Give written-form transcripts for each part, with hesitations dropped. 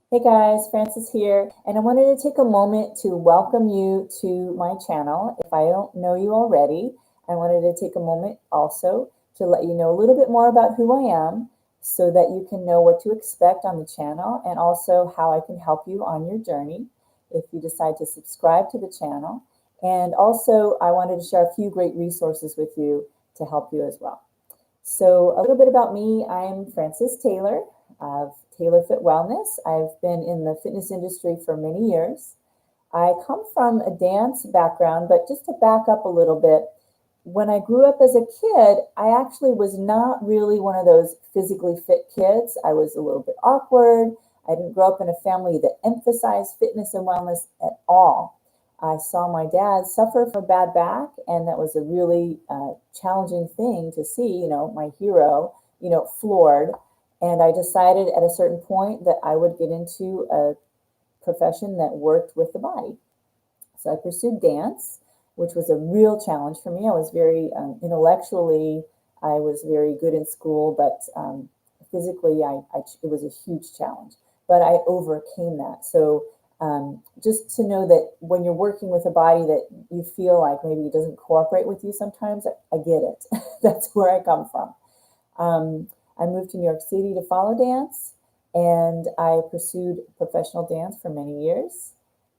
Hey guys, Francis here, and I wanted to take a moment to welcome you to my channel. If I don't know you already, I wanted to take a moment also to let you know a little bit more about who I am so that you can know what to expect on the channel and also how I can help you on your journey if you decide to subscribe to the channel. And also, I wanted to share a few great resources with you to help you as well. So, a little bit about me. I'm Frances Taylor of TaylorFit Wellness. I've been in the fitness industry for many years. I come from a dance background, but just to back up a little bit, when I grew up as a kid, I actually was not really one of those physically fit kids. I was a little bit awkward. I didn't grow up in a family that emphasized fitness and wellness at all. I saw my dad suffer from a bad back, and that was a really challenging thing to see, my hero, floored. And I decided at a certain point that I would get into a profession that worked with the body. So I pursued dance, which was a real challenge for me. I was very intellectually, I was very good in school, but physically, it was a huge challenge. But I overcame that. So just to know that when you're working with a body that you feel like maybe it doesn't cooperate with you sometimes, I get it. That's where I come from. I moved to New York City to follow dance, and I pursued professional dance for many years.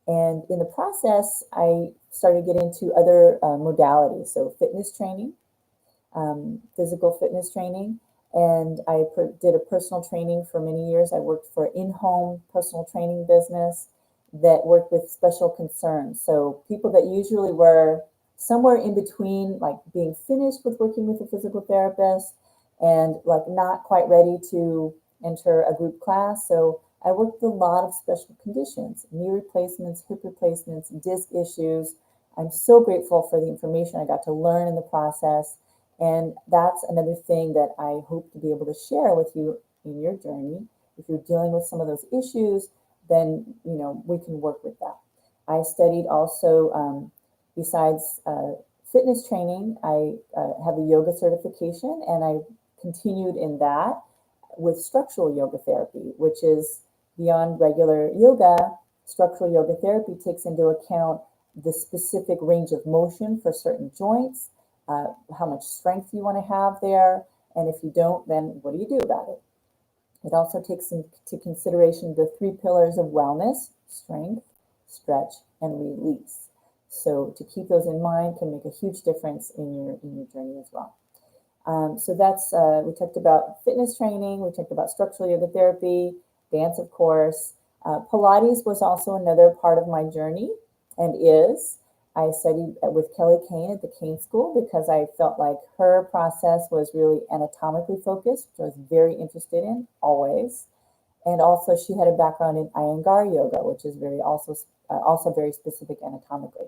And in the process, I started to get into other modalities, so fitness training, physical fitness training, and I did a personal training for many years. I worked for an in-home personal training business that worked with special concerns. So people that usually were somewhere in between, like being finished with working with a physical therapist and like not quite ready to enter a group class. So I worked with a lot of special conditions, knee replacements, hip replacements, disc issues. I'm so grateful for the information I got to learn in the process. And that's another thing that I hope to be able to share with you in your journey. If you're dealing with some of those issues, then we can work with that. I studied also, besides fitness training, I have a yoga certification, and I continued in that with structural yoga therapy, which is beyond regular yoga. Structural yoga therapy takes into account the specific range of motion for certain joints, how much strength you want to have there, and if you don't, then what do you do about it? It also takes into consideration the three pillars of wellness: strength, stretch, and release. So to keep those in mind can make a huge difference in your journey as well. So that's we talked about fitness training, we talked about structural yoga therapy, dance, of course. Pilates was also another part of my journey and is. I studied with Kelly Kane at the Kane School because I felt like her process was really anatomically focused, which I was very interested in always. And also, she had a background in Iyengar yoga, which is also very specific anatomically.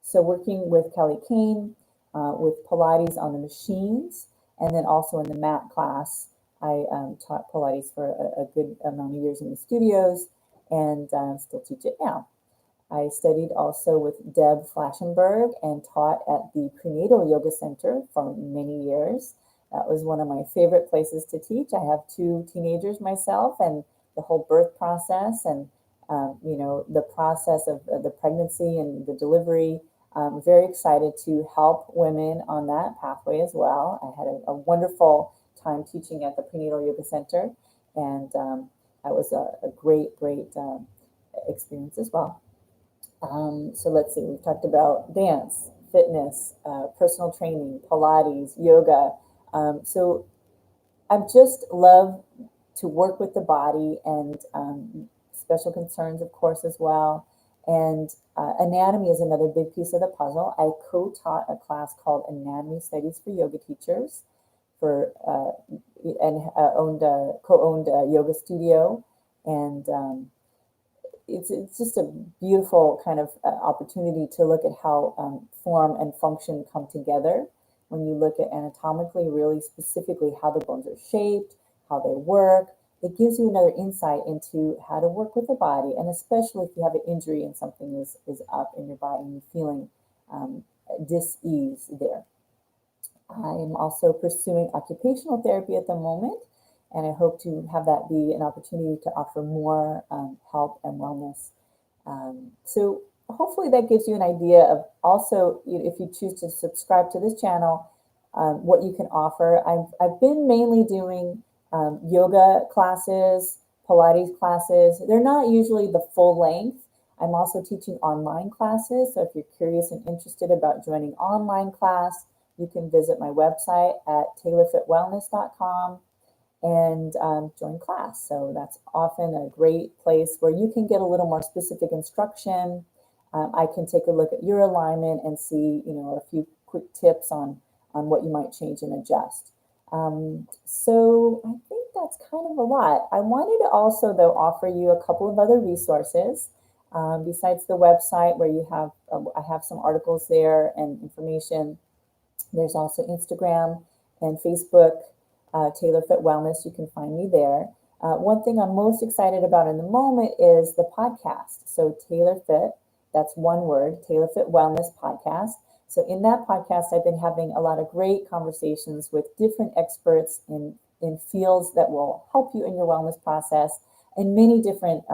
So working with Kelly Kane, with Pilates on the machines, and then also in the mat class, I taught Pilates for a good amount of years in the studios, and still teach it now. I studied also with Deb Flashenberg and taught at the Prenatal Yoga Center for many years. That was one of my favorite places to teach. I have two teenagers myself, and the whole birth process and the process of the pregnancy and the delivery. I'm very excited to help women on that pathway as well. I had a wonderful time teaching at the Prenatal Yoga Center, and that was a great experience as well. So let's see, we've talked about dance, fitness, personal training, Pilates, yoga. So I just love to work with the body and special concerns, of course, as well. And anatomy is another big piece of the puzzle. I co-taught a class called Anatomy Studies for Yoga Teachers for and co-owned a yoga studio, and it's just a beautiful kind of opportunity to look at how form and function come together when you look at anatomically, really specifically how the bones are shaped, how they work. It gives you another insight into how to work with the body, and especially if you have an injury and something is up in your body and you're feeling dis-ease there. I'm also pursuing occupational therapy at the moment, and I hope to have that be an opportunity to offer more health and wellness. So hopefully that gives you an idea of also, if you choose to subscribe to this channel, what you can offer. I've been mainly doing yoga classes, Pilates classes. They're not usually the full length. I'm also teaching online classes. So if you're curious and interested about joining online class, you can visit my website at TaylorFitWellness.com and join class. So that's often a great place where you can get a little more specific instruction. I can take a look at your alignment and see, a few quick tips on what you might change and adjust. So I think that's kind of a lot. I wanted to also, though, offer you a couple of other resources besides the website where I have some articles there and information. There's also Instagram and Facebook, TaylorFit Wellness. You can find me there. One thing I'm most excited about in the moment is the podcast. So TaylorFit, that's one word, TaylorFit Wellness Podcast. So in that podcast, I've been having a lot of great conversations with different experts in fields that will help you in your wellness process and many different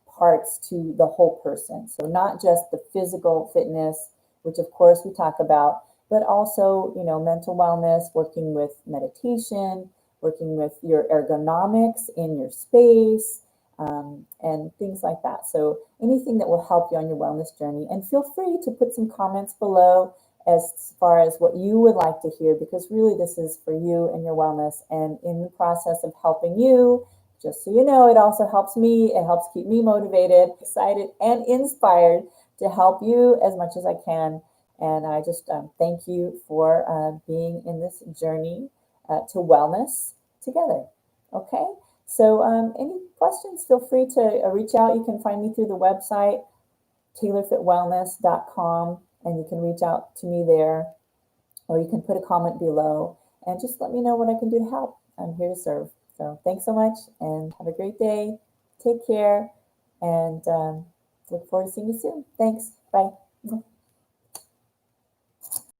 parts to the whole person. So not just the physical fitness, which of course we talk about, but also, mental wellness, working with meditation, working with your ergonomics in your space, and things like that. So anything that will help you on your wellness journey. And feel free to put some comments below as far as what you would like to hear, because really this is for you and your wellness. And in the process of helping you, just so you know, it also helps me. It helps keep me motivated, excited, and inspired to help you as much as I can. And I just thank you for being in this journey to wellness together. Okay, so any questions, feel free to reach out. You can find me through the website, TaylorFitWellness.com, and you can reach out to me there, or you can put a comment below and just let me know what I can do to help. I'm here to serve. So thanks so much and have a great day. Take care and look forward to seeing you soon. Thanks. Bye.